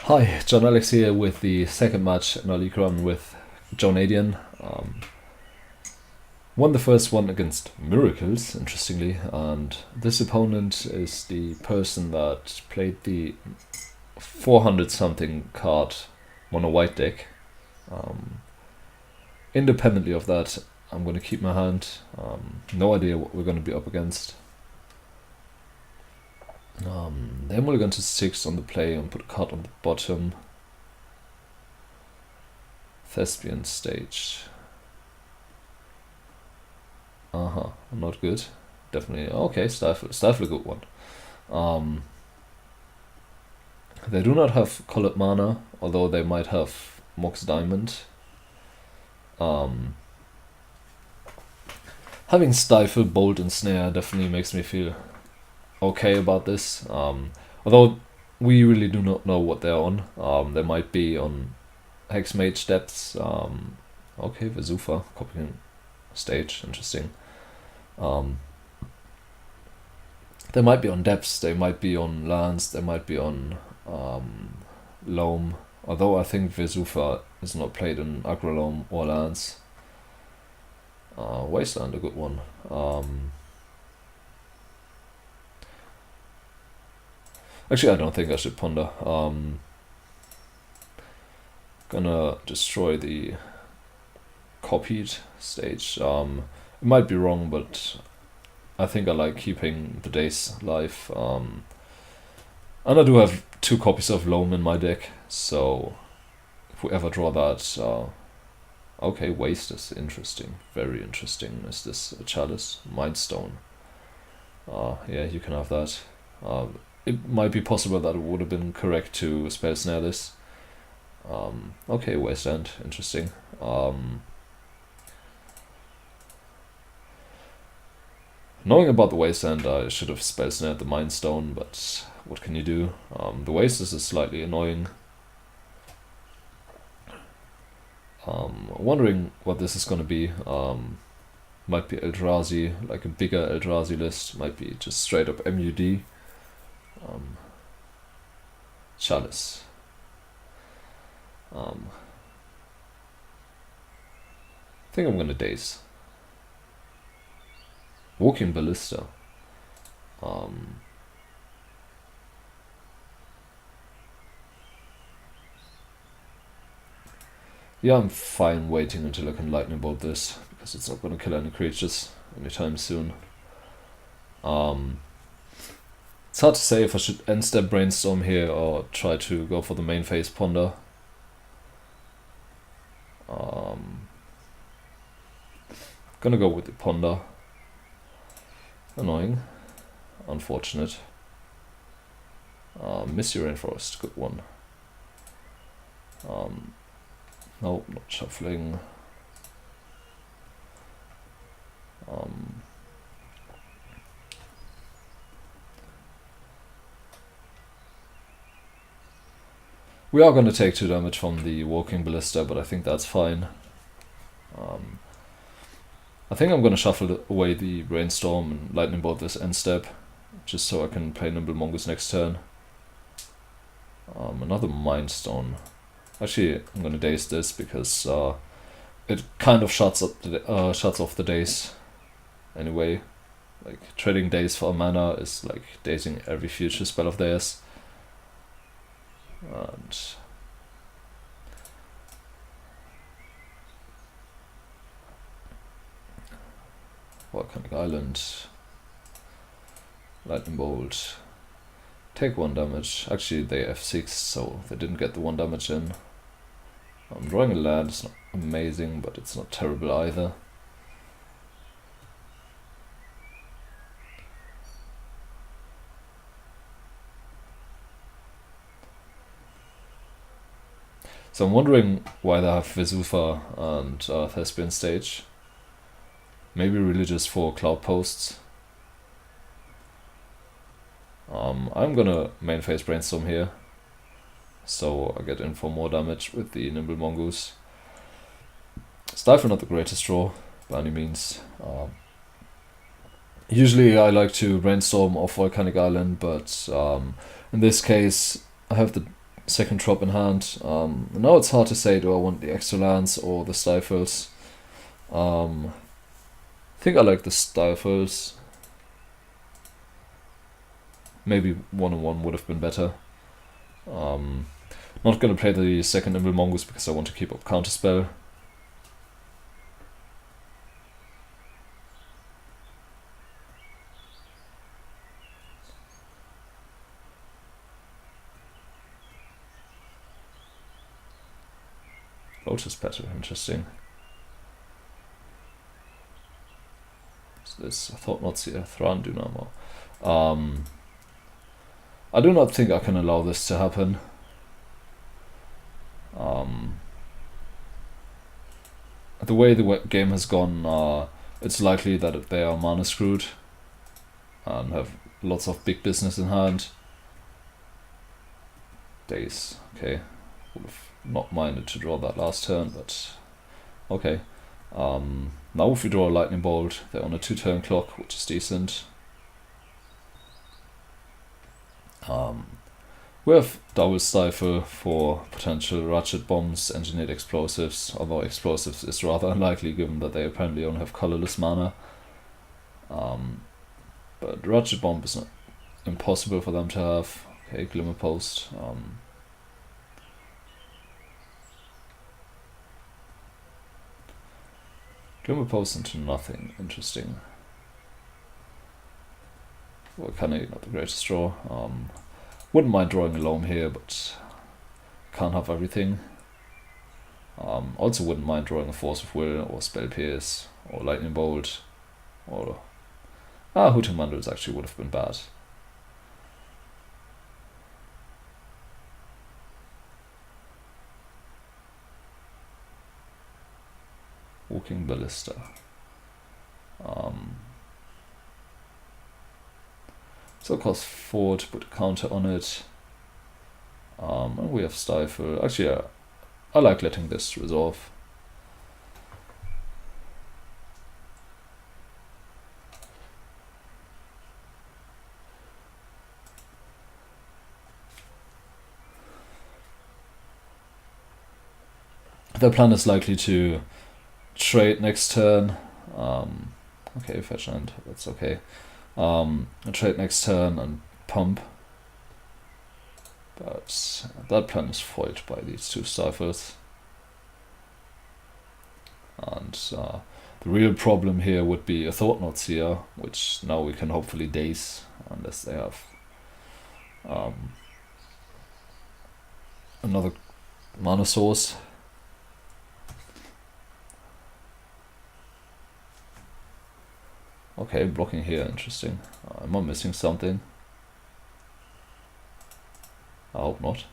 Hi, John Alex here with the second match in our league run with Jonadian. Won the first one against Miracles, interestingly, and this opponent is the person that played the 400 something card mono white deck. Independently of that, I'm going to keep my hand. No idea what we're going to be up against. Then we're going to 6 on the play and put a card on the bottom. Thespian stage. Not good. Definitely. Okay, Stifle a good one. They do not have colored mana, although they might have Mox Diamond. Having Stifle, Bolt and Snare definitely makes me feel okay about this. Although we really do not know what they're on. They might be on Hexmage Depths. Okay, Vesuva, copying stage, interesting. They might be on Depths, they might be on lands, they might be on Loam. Although I think Vesuva is not played in Aggro Loam or lands. Wasteland, a good one. Actually, I don't think I should ponder. Gonna destroy the copied stage. It might be wrong, but I think I like keeping the days live. And I do have 2 copies of Loam in my deck, so if we ever draw that, okay, Waste is interesting, very interesting. Is this a Chalice? Mindstone. Yeah, you can have that. It might be possible that it would have been correct to spell snare this. Okay, Wasteland, interesting. Knowing about the Wasteland, I should have spell snared the Mindstone, but what can you do? The Waste is slightly annoying. Wondering what this is gonna be. Might be Eldrazi, like a bigger Eldrazi list. Might be just straight up MUD. Chalice. I think I'm gonna Daze. Walking Ballista. Yeah, I'm fine waiting until I can Lightning Bolt this, because it's not gonna kill any creatures anytime soon. It's hard to say if I should end step Brainstorm here or try to go for the main phase Ponder. Gonna go with the Ponder. Annoying. Unfortunate. Misty Rainforest, good one. No, not shuffling. We are going to take 2 damage from the Walking Ballista, but I think that's fine. I think I'm going to shuffle away the Brainstorm and Lightning Bolt this end step, just so I can play Nimble Mongoose next turn. Another Mindstone. Actually, I'm going to Daze this because it kind of shuts off the Daze. Anyway, like trading Daze for a mana is like dazing every future spell of theirs. And Volcanic Island, Lightning Bolt, take 1 damage. Actually, they F6, so they didn't get the 1 damage in. Drawing a land is not amazing, but it's not terrible either. So I'm wondering why they have Vesuva and Thespian Stage. Maybe really just for cloud posts. I'm gonna main phase Brainstorm here, so I get in for more damage with the Nimble Mongoose. Stifle not the greatest draw by any means. Usually I like to Brainstorm off Volcanic Island, but in this case I have the second drop in hand. Now it's hard to say, do I want the extra lands or the stifles? I think I like the stifles. Maybe 1-1 would have been better. Not gonna play the second Nimble Mongoose because I want to keep up Counterspell. Lotus Petal, interesting. So this, I thought not see a Thran Dynamo. I do not think I can allow this to happen. The way the game has gone, it's likely that they are mana screwed and have lots of big business in hand. Days, okay. Would have not minded to draw that last turn, but okay. Now if we draw a Lightning Bolt, they're on a 2-turn clock, which is decent. We have double stifle for potential ratchet bombs, engineered explosives, although explosives is rather unlikely given that they apparently only have colorless mana. But ratchet bomb is not impossible for them to have. Okay, Glimmer Post. Glimmer Post into nothing. Interesting. Well, kind of not the greatest draw. Wouldn't mind drawing a Loam here, but can't have everything. Also wouldn't mind drawing a Force of Will or Spell Pierce or Lightning Bolt or Hooting Mandals actually would have been bad. Walking Ballista. So it costs 4 to put a counter on it. And we have Stifle. Actually, I like letting this resolve. Their plan is likely to trade next turn. Okay, fetch land, that's okay. Trade next turn and pump. But that plan is foiled by these two Stifles. And the real problem here would be a Thought-Knot Seer, which now we can hopefully daze, unless they have another mana source. Okay, blocking here, interesting. Am I missing something? I hope not.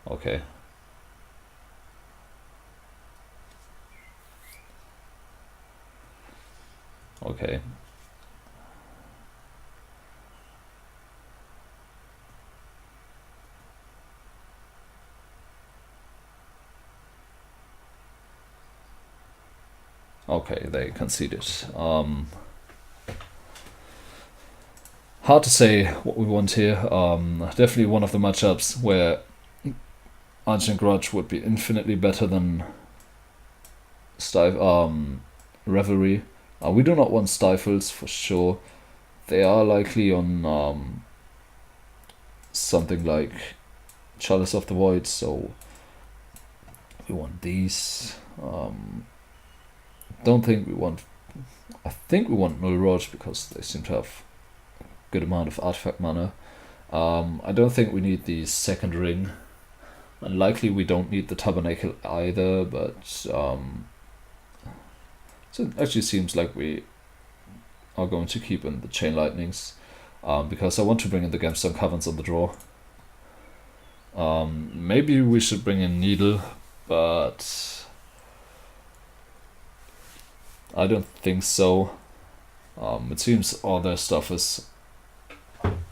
Okay. Okay. Okay, they conceded. Hard to say what we want here. Definitely one of the matchups where Ancient Grudge would be infinitely better than Revelry. We do not want Stifles for sure. They are likely on something like Chalice of the Void, so we want these. Don't think we want. I think we want Null Roach because they seem to have a good amount of artifact mana. I don't think we need the second ring, and likely we don't need the Tabernacle either. But so it actually seems like we are going to keep in the Chain Lightnings because I want to bring in the Gemstone Caverns on the draw. Maybe we should bring in Needle, but I don't think so. It seems all their stuff is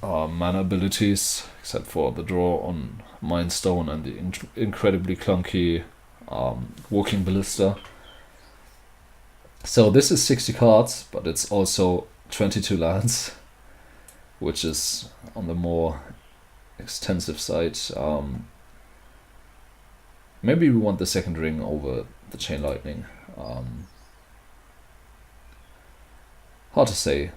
mana abilities, except for the draw on Mind Stone and the incredibly clunky Walking Ballista. So this is 60 cards, but it's also 22 lands. which is on the more extensive side. Maybe we want the second ring over the Chain Lightning. Hard to say.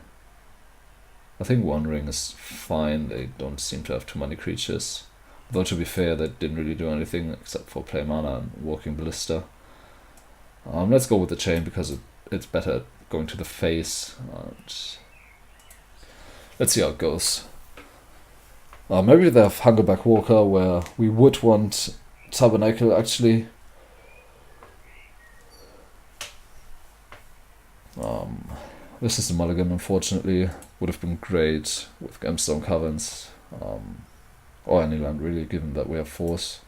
I think one ring is fine. They don't seem to have too many creatures. Though to be fair, they didn't really do anything except for play mana and Walking Ballista. Let's go with the Chain because it's better at going to the face. Let's see how it goes. Maybe they have Hungerback Walker, where we would want Tabernacle actually. This is the mulligan, unfortunately. Would have been great with Gemstone Caverns. Or any land really, given that we have Force.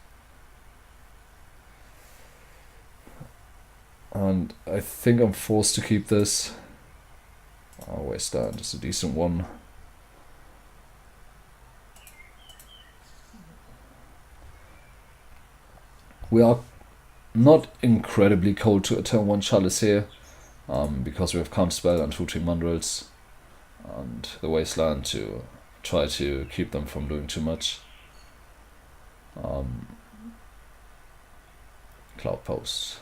And I think I'm forced to keep this. Wasteland is a decent one. We are not incredibly cold to a turn 1 Chalice here, because we have Counterspell and Hooting Mandrills and the Wasteland to try to keep them from doing too much. Cloud Post.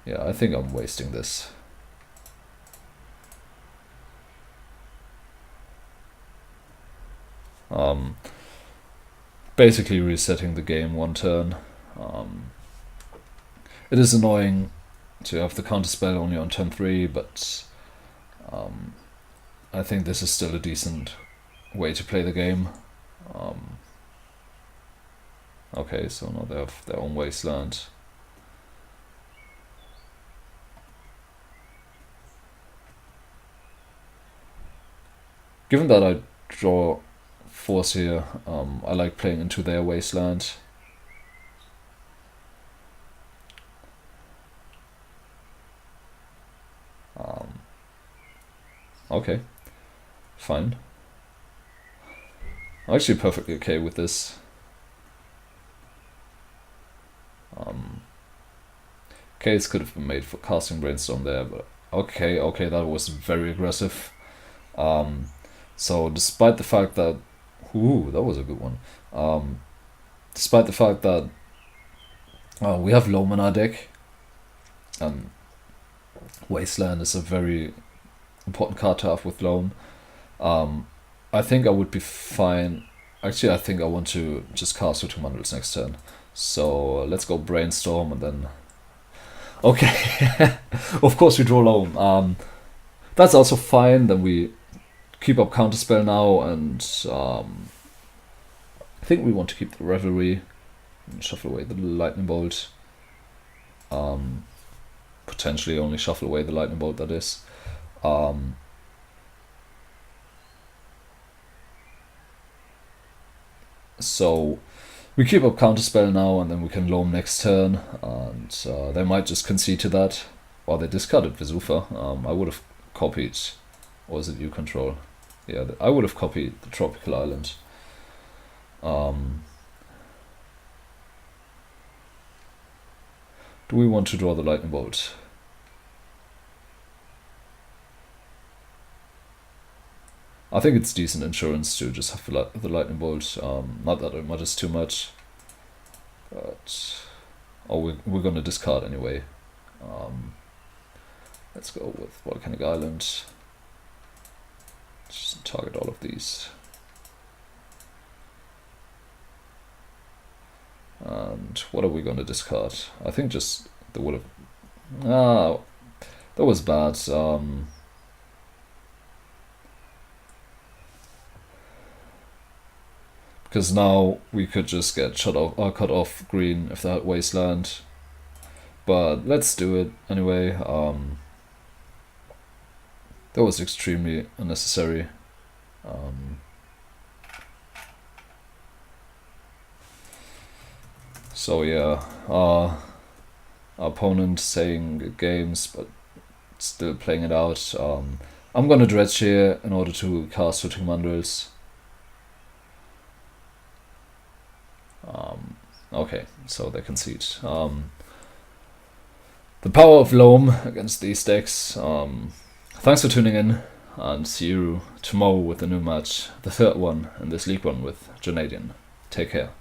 Yeah, I think I'm wasting this. Basically resetting the game one turn. It is annoying to have the counterspell only on turn 3, but I think this is still a decent way to play the game. Okay, so now they have their own Wasteland. Given that I draw Force here, I like playing into their Wasteland. Okay, fine. I'm actually perfectly okay with this. Case could have been made for casting Brainstorm there, but okay, that was very aggressive. So despite the fact that, that was a good one. Despite the fact that we have Loam in our deck, and Wasteland is a very important card to have with Loam. I think I would be fine. Actually, I think I want to just cast Hooting Mandrills next turn. So let's go Brainstorm and then. Okay, of course we draw Loam. That's also fine. Then we keep up Counterspell now, and I think we want to keep the Revelry and shuffle away the Lightning Bolt. Potentially only shuffle away the Lightning Bolt, that is. So we keep up Counterspell now, and then we can Loam next turn, and they might just concede to that. Or they discarded Vesuva. I would have copied, or is it you control? Yeah, I would have copied the Tropical Island. Do we want to draw the Lightning Bolt? I think it's decent insurance to just have the Lightning Bolt. Not that it matters too much, but we're gonna discard anyway. Let's go with Volcanic Island. Just target all of these. And what are we going to discard? I think just the Wood of... that was bad. Because now we could just get cut off green if they had Wasteland. But let's do it anyway. That was extremely unnecessary. So yeah, our opponent saying good games, but still playing it out. I'm gonna dredge here in order to cast Hooting Mandrills. Okay, so they concede. The power of Loam against these decks. Thanks for tuning in. and see you tomorrow with a new match, the third one in this League One with Jonadian. Take care.